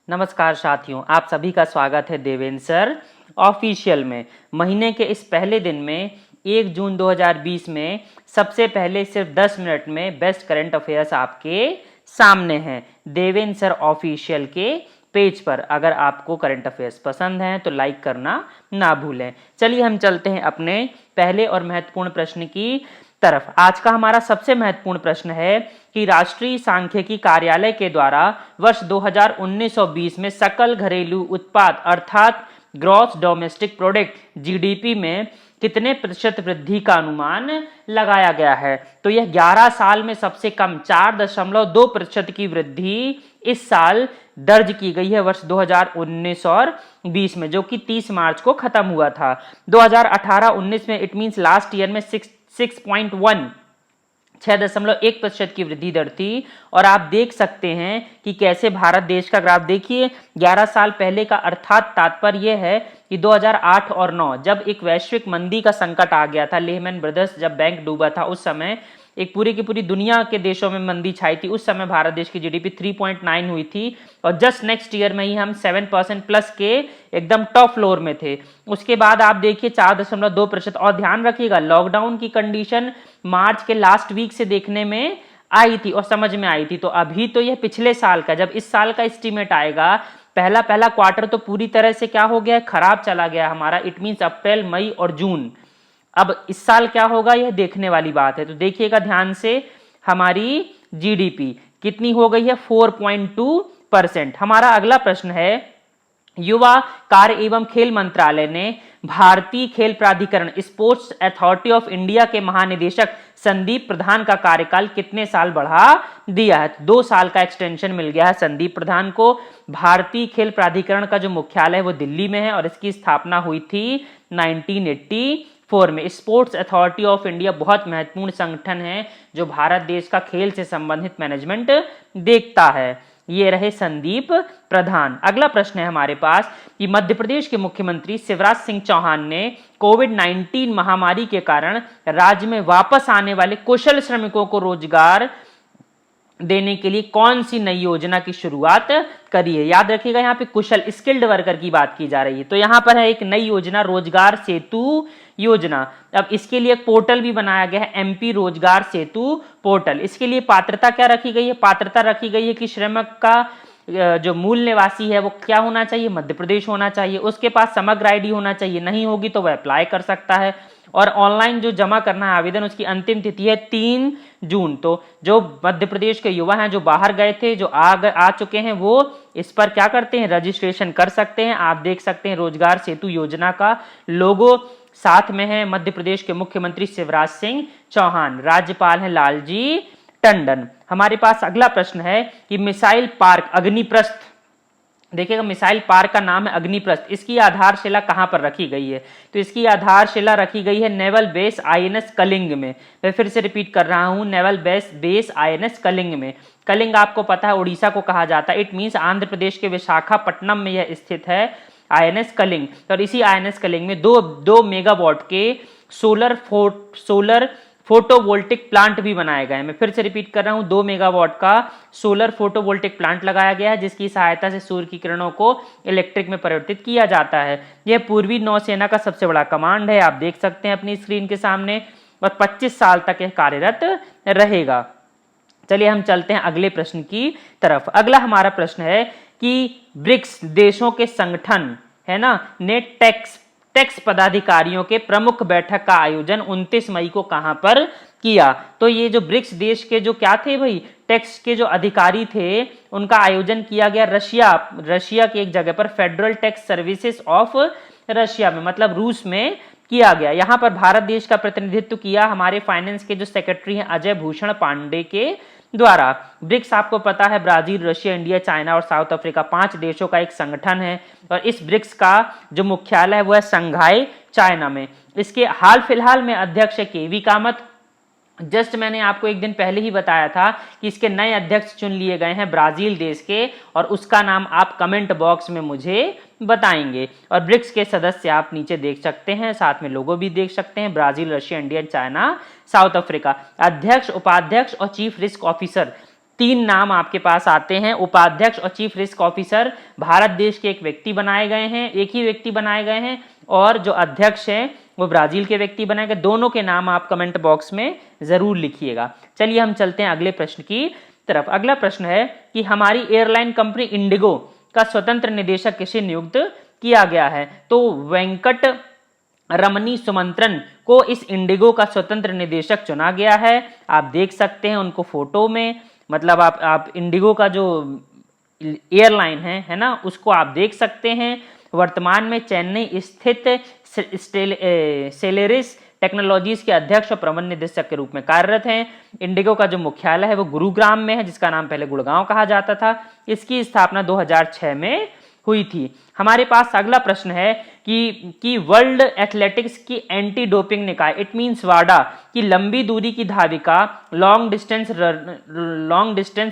नमस्कार साथियों, आप सभी का स्वागत है देवेंद्र सर ऑफिशियल में। महीने के इस पहले दिन में 1 जून 2020 में सबसे पहले सिर्फ 10 मिनट में बेस्ट करंट अफेयर्स आपके सामने हैं देवेंद्र सर ऑफिशियल के पेज पर। अगर आपको करंट अफेयर्स पसंद हैं तो लाइक करना ना भूलें। चलिए हम चलते हैं अपने पहले और महत्वपूर्ण प्रश्न की तरफ। आज का हमारा सबसे महत्वपूर्ण प्रश्न है कि राष्ट्रीय सांख्यिकी कार्यालय के द्वारा वर्ष 2019-20 में सकल घरेलू उत्पाद अर्थात ग्रॉस डोमेस्टिक प्रोडक्ट जीडीपी में कितने प्रतिशत वृद्धि का अनुमान लगाया गया है। तो यह 11 साल में सबसे कम 4.2% की वृद्धि इस साल दर्ज की गई है वर्ष 2019 और 20 में, जो कि 30 मार्च को खत्म हुआ था। 2018-19 में इट मींस लास्ट ईयर में 6.1% की वृद्धि दर थी। और आप देख सकते हैं कि कैसे भारत देश का ग्राफ देखिए 11 साल पहले का, अर्थात तात्पर्य यह है कि 2008 और 9 जब एक वैश्विक मंदी का संकट आ गया था, लेहमैन ब्रदर्स जब बैंक डूबा था, उस समय एक पूरी की पूरी दुनिया के देशों में मंदी छाई थी। उस समय भारत देश की जीडीपी 3.9 हुई थी और जस्ट नेक्स्ट ईयर में ही हम 7% प्लस के एकदम टॉप फ्लोर में थे। उसके बाद आप देखिए 4.2%। और ध्यान रखिएगा लॉकडाउन की कंडीशन मार्च के लास्ट वीक से देखने में आई थी और समझ में आई थी। तो अभी तो यह पिछले साल का, जब इस साल का एस्टीमेट आएगा, पहला क्वार्टर तो पूरी तरह से क्या हो गया है, खराब चला गया हमारा। इट मींस अप्रैल, मई और जून। अब इस साल क्या होगा यह देखने वाली बात है। तो देखिएगा ध्यान से, हमारी जीडीपी कितनी हो गई है, 4.2%। हमारा अगला प्रश्न है, युवा कार्य एवं खेल मंत्रालय ने भारतीय खेल प्राधिकरण स्पोर्ट्स अथॉरिटी ऑफ इंडिया के महानिदेशक संदीप प्रधान का कार्यकाल कितने साल बढ़ा दिया है। 2 साल का एक्सटेंशन मिल गया है संदीप प्रधान को। भारतीय खेल प्राधिकरण का जो मुख्यालय है वो दिल्ली में है और इसकी स्थापना हुई थी 1984 में। स्पोर्ट्स अथॉरिटी ऑफ इंडिया बहुत महत्वपूर्ण संगठन है जो भारत देश का खेल से संबंधित मैनेजमेंट देखता है। ये रहे संदीप प्रधान। अगला प्रश्न है हमारे पास कि मध्य प्रदेश के मुख्यमंत्री शिवराज सिंह चौहान ने कोविड-19 महामारी के कारण राज्य में वापस आने वाले कुशल श्रमिकों को रोजगार देने के लिए कौन सी नई योजना की शुरुआत करी है। याद रखिएगा यहाँ पे कुशल स्किल्ड वर्कर की बात की जा रही है। तो यहाँ पर है एक नई योजना, रोजगार सेतु योजना। अब इसके लिए एक पोर्टल भी बनाया गया है, एमपी रोजगार सेतु पोर्टल। इसके लिए पात्रता क्या रखी गई है, पात्रता रखी गई है कि श्रमिक का जो मूल निवासी है वो क्या होना चाहिए, मध्य प्रदेश होना चाहिए, उसके पास समग्र आईडी होना चाहिए, नहीं होगी तो वह अप्लाई कर सकता है। और ऑनलाइन जो जमा करना है आवेदन, उसकी अंतिम तिथि है 3 जून। तो जो मध्य प्रदेश के युवा हैं जो बाहर गए थे, जो आ चुके हैं, वो इस पर क्या करते हैं, रजिस्ट्रेशन कर सकते हैं। आप देख सकते हैं रोजगार सेतु योजना का लोगो साथ में है मध्य प्रदेश के मुख्यमंत्री शिवराज सिंह चौहान, राज्यपाल है लालजी टंडन। हमारे पास अगला प्रश्न है कि मिसाइल पार्क अग्निप्रस्थ, देखिएगा मिसाइल पार्क का नाम है अग्निप्रस्थ, इसकी आधारशिला कहां पर रखी गई है। तो इसकी आधारशिला रखी गई है नेवल बेस आईएनएस कलिंग में। मैं फिर से रिपीट कर रहा हूं, नेवल बेस आईएनएस कलिंग में। कलिंग आपको पता है उड़ीसा को कहा जाता है। इट मींस आंध्र प्रदेश के विशाखापट्टनम में यह स्थित है आईएनएस कलिंग। और इसी आईएनएस कलिंग में दो मेगावाट के सोलर फोटोवोल्टिक प्लांट भी बनाए गए हैं। मैं फिर से रिपीट कर रहा हूं, 2 मेगावाट का सोलर फोटोवोल्टिक प्लांट लगाया गया है जिसकी सहायता से सूर्य की किरणों को इलेक्ट्रिक में परिवर्तित किया जाता है। यह पूर्वी नौसेना का सबसे बड़ा कमांड है, आप देख सकते हैं अपनी स्क्रीन के सामने, और 25 साल तक यह कार्यरत रहेगा। चलिए हम चलते हैं अगले प्रश्न की तरफ। अगला हमारा प्रश्न है कि ब्रिक्स देशों के संगठन है ना ने टैक्स पदाधिकारियों के प्रमुख बैठक का आयोजन 29 मई को कहां पर किया। तो ये जो ब्रिक्स देश के जो क्या थे भाई, टैक्स के जो अधिकारी थे, उनका आयोजन किया गया रशिया की एक जगह पर, federal tax services of Russia में, मतलब रूस में किया गया। यहां पर भारत देश का प्रतिनिधित्व किया हमारे फाइनेंस के जो सेक्रेटरी हैं अजय भूषण पांडे के द्वारा। ब्रिक्स आपको पता है ब्राजील, रशिया, इंडिया, चाइना और साउथ अफ्रीका 5 देशों का एक संगठन है और इस ब्रिक्स का जो मुख्यालय है वो है शंघाई, चाइना में। इसके हाल फिलहाल में अध्यक्ष है केवी कामत। जस्ट मैंने आपको एक दिन पहले ही बताया था कि इसके नए अध्यक्ष चुन लिए गए हैं ब्राजील देश के, और उसका नाम आप कमेंट बॉक्स में मुझे बताएंगे। और ब्रिक्स के सदस्य आप नीचे देख सकते हैं, साथ में लोगो भी देख सकते हैं, Brazil, Russia, India, China, south Africa. अध्यक्ष, उपाध्यक्ष और चीफ रिस्क ऑफिसर तीन नाम आपके पास आते हैं, उपाध्यक्ष और चीफ रिस्क ऑफिसर भारत देश के एक व्यक्ति बनाए गए हैं, एक ही व्यक्ति बनाए गए हैं, और जो अध्यक्ष हैं वो ब्राजील के व्यक्ति बनाए गए। दोनों के नाम आप कमेंट बॉक्स में जरूर लिखिएगा। चलिए हम चलते हैं अगले प्रश्न की तरफ। अगला प्रश्न है कि हमारी एयरलाइन कंपनी इंडिगो का स्वतंत्र निदेशक किसे नियुक्त किया गया है? तो वेंकट रमनी सुमंत्रन को इस इंडिगो का स्वतंत्र निदेशक चुना गया है। आप देख सकते हैं उनको फोटो में, मतलब आप इंडिगो का जो एयरलाइन है ना, उसको आप देख सकते हैं। वर्तमान में चेन्नई स्थित सेलेरिस टेक्नोलॉजीज के अध्यक्ष और प्रबंध निदेशक के रूप में कार्यरत हैं। इंडिगो का जो मुख्यालय है वो गुरुग्राम में है, जिसका नाम पहले गुड़गांव कहा जाता था। इसकी स्थापना 2006 में हुई थी। हमारे पास अगला प्रश्न है कि वर्ल्ड एथलेटिक्स की एंटी डोपिंग निकाय, इट मींस वाडा, की लंबी दूरी की धाविका long distance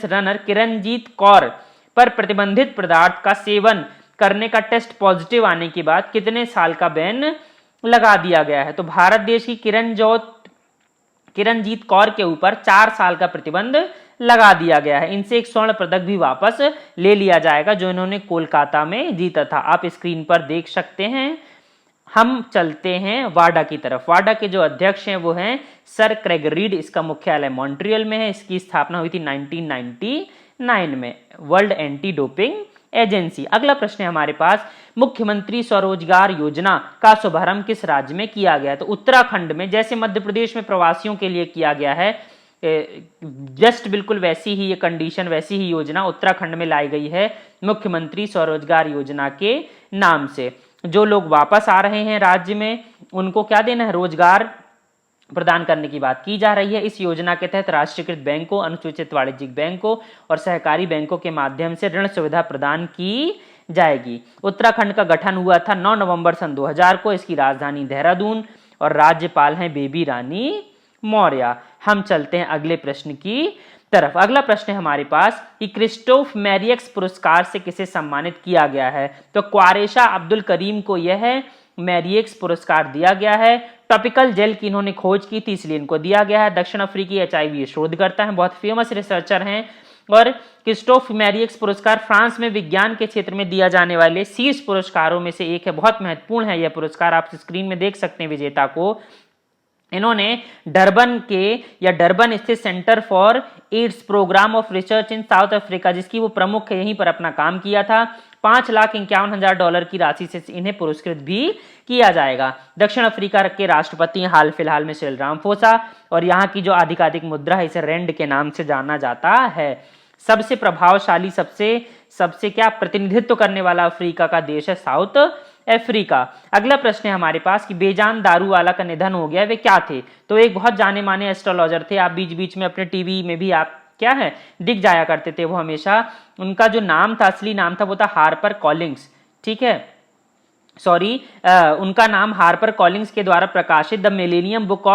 runner Kiranjeet Kaur पर प्रतिबंधित पदार्थ का सेवन करने का टेस्ट पॉजिटिव आने के बाद कितने साल का बैन लगा दिया गया है? तो भारत देश की किरणजीत कौर के ऊपर 4 साल का प्रतिबंध लगा दिया गया है। इनसे एक स्वर्ण पदक भी वापस ले लिया जाएगा जो इन्होंने कोलकाता में जीता था। आप स्क्रीन पर देख सकते हैं। हम चलते हैं वाडा की तरफ। वाडा के जो अध्यक्ष हैं वो हैं सर क्रेग रीड। इसका मुख्यालय मॉन्ट्रियल में है। इसकी स्थापना हुई थी 1999 में, वर्ल्ड एंटी डोपिंग एजेंसी। अगला प्रश्न है हमारे पास, मुख्यमंत्री स्वरोजगार योजना का शुभारंभ किस राज्य में किया गया? तो उत्तराखंड में, जैसे मध्य प्रदेश में प्रवासियों के लिए किया गया है, जस्ट बिल्कुल वैसी ही ये कंडीशन, वैसी ही योजना उत्तराखंड में लाई गई है मुख्यमंत्री स्वरोजगार योजना के नाम से। जो लोग वापस आ रहे हैं राज्य में उनको क्या देना है? रोजगार प्रदान करने की बात की जा रही है। इस योजना के तहत राष्ट्रीयकृत बैंकों, अनुसूचित वाणिज्यिक बैंकों और सहकारी बैंकों के माध्यम से ऋण सुविधा प्रदान की जाएगी। उत्तराखंड का गठन हुआ था 9 नवंबर सन 2000 को। इसकी राजधानी देहरादून और राज्यपाल हैं बेबी रानी मौर्य। हम चलते हैं अगले प्रश्न की तरफ। अगला प्रश्न है हमारे पास कि क्रिस्टोफ मैरियक्स पुरस्कार से किसे सम्मानित किया गया है? तो क्वारेशा अब्दुल करीम को यह मैरियक्स पुरस्कार दिया गया है। टॉपिकल जेल की इन्होंने खोज की थी इसलिए इनको दिया गया है। दक्षिण अफ्रीकी HIV शोधकर्ता हैं, बहुत फेमस रिसर्चर हैं। और क्रिस्टोफ मैरियक्स पुरस्कार फ्रांस में विज्ञान के क्षेत्र में दिया जाने वाले शीर्ष पुरस्कारों में से एक है। बहुत महत्वपूर्ण है यह पुरस्कार। आप स्क्रीन में देख सकते हैं विजेता को। इन्होंने डरबन स्थित centre for AIDS programme of research in South Africa, जिसकी वो प्रमुख है, यहीं पर अपना काम किया था। $5,51,000 की राशि से इन्हें पुरस्कृत भी किया जाएगा। दक्षिण अफ्रीका के राष्ट्रपति हाल फिलहाल में सिरिल रामाफोसा, और यहाँ की जो आधिकारिक मुद्रा है इसे रैंड के नाम से जाना जाता है। सबसे प्रभावशाली, सबसे क्या प्रतिनिधित्व करने वाला अफ्रीका का देश है साउथ अफ्रीका। अगला प्रश्न है हमारे पास कि बेजान दारूवाला का निधन हो गया, वे क्या थे? तो एक बहुत जाने माने एस्ट्रोलॉजर थे। आप बीच बीच में अपने टीवी में भी आप क्या है दिख जाया करते थे वो हमेशा। उनका जो नाम था, असली नाम था, वो था हार्पर कॉलिंग्स। ठीक है, सॉरी, उनका नाम हार्पर कॉलिंग्स के द्वारा प्रकाशित the millennium book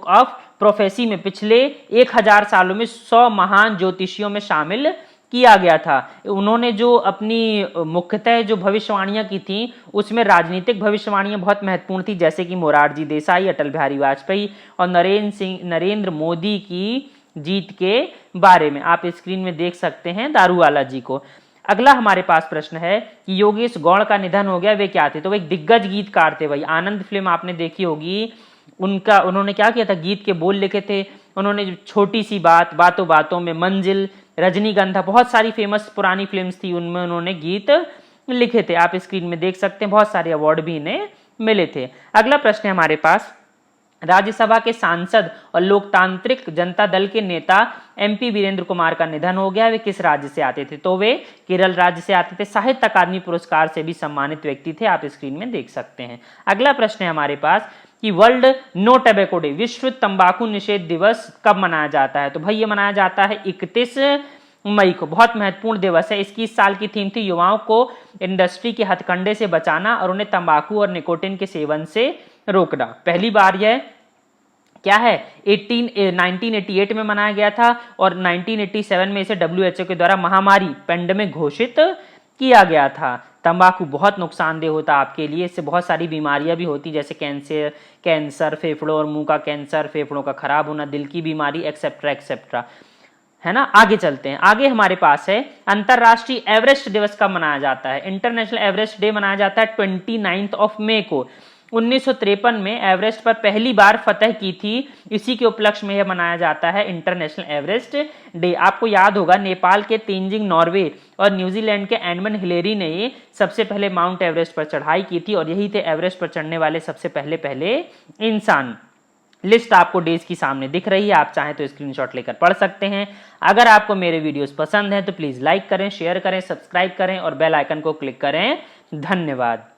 of prophecy में पिछले 1000 सालों में 100 महान ज्योतिषियों में शामिल किया गया था। उन्होंने जो अपनी मुख्यतः जो भविष्यवाणियां की थी उसमें राजनीतिक भविष्यवाणियां बहुत महत्वपूर्ण थी, जैसे कि मोरारजी देसाई, अटल बिहारी वाजपेयी और नरेंद्र मोदी की जीत के बारे में। आप स्क्रीन में देख सकते हैं दारूवाला जी को। अगला हमारे पास प्रश्न है कि योगेश गौड़ का निधन हो गया, वे क्या थे? तो वे एक दिग्गज गीतकार थे भाई। आनंद फिल्म आपने देखी होगी, उन्होंने क्या किया था, गीत के बोल लिखे थे। उन्होंने छोटी सी बात, बातों बातों में, मंजिल, रजनीगंधा, बहुत सारी फेमस पुरानी फिल्म्स थी, उनमें उन्होंने गीत लिखे थे। आप स्क्रीन में देख सकते हैं, बहुत सारे अवार्ड भी इन्हें मिले थे। अगला प्रश्न है हमारे पास, राज्यसभा के सांसद और लोकतांत्रिक जनता दल के नेता MP वीरेंद्र कुमार का निधन हो गया। वे किस राज्य से आते थे? तो वे केरल राज्य से आते थे। साहित्य अकादमी पुरस्कार से भी सम्मानित व्यक्ति थे। आप स्क्रीन में देख सकते हैं। अगला प्रश्न है हमारे पास कि वर्ल्ड नो टैबेको डे, विश्व तंबाकू निषेध दिवस कब मनाया जाता है? तो भाई ये मनाया जाता है 31 मई को। बहुत महत्वपूर्ण दिवस है। इसकी इस साल की थीम थी युवाओं को इंडस्ट्री के हथकंडे से बचाना और उन्हें तंबाकू और निकोटिन के सेवन से रोकना। पहली बार यह क्या है 1988 में मनाया गया था और 1987 में इसे WHO के द्वारा महामारी पेंडेमिक घोषित किया गया था। तंबाकू बहुत नुकसानदेह होता है आपके लिए, इससे बहुत सारी बीमारियां भी होती जैसे कैंसर, फेफड़ों और मुंह का कैंसर, फेफड़ों का खराब होना, दिल की बीमारी, एक्सेट्रा एक्सेट्रा, है ना। आगे चलते हैं। आगे हमारे पास है अंतरराष्ट्रीय एवरेस्ट दिवस कब मनाया जाता है। इंटरनेशनल एवरेस्ट डे मनाया जाता है 29 मई को। 1953 में एवरेस्ट पर पहली बार फतह की थी, इसी के उपलक्ष्य में यह मनाया जाता है इंटरनेशनल एवरेस्ट डे। आपको याद होगा नेपाल के तेंजिंग नॉर्वे और न्यूजीलैंड के एडमंड हिलेरी ने सबसे पहले माउंट एवरेस्ट पर चढ़ाई की थी और यही थे एवरेस्ट पर चढ़ने वाले सबसे पहले इंसान। लिस्ट आपको डेज की सामने दिख रही है, आप चाहें तो स्क्रीनशॉट लेकर पढ़ सकते हैं। अगर आपको मेरे वीडियोस पसंद हैं तो प्लीज लाइक करें, शेयर करें, सब्सक्राइब करें और बेल आइकन को क्लिक करें। धन्यवाद।